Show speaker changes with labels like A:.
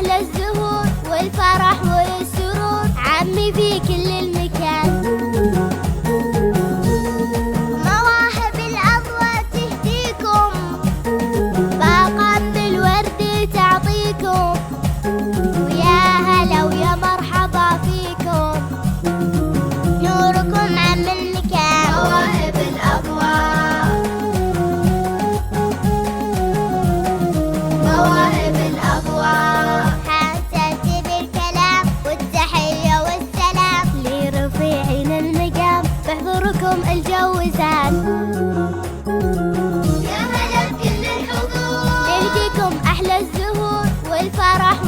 A: أحلى الزهور والفرح والسرور عمي في كل المكان. مواهب الأضواء تهديكم، باقة بالورد تعطيكم، ويا هلا ويا مرحبا فيكم، نوركم عم المكان. مواهب الأضواء، مواهب الأضواء، حسيت بالكلام والتحية والسلام لرفيعين المقام، بحضوركم الجوزان. يا هلا بكل الحضور، نهديكم أحلى الزهور والفرح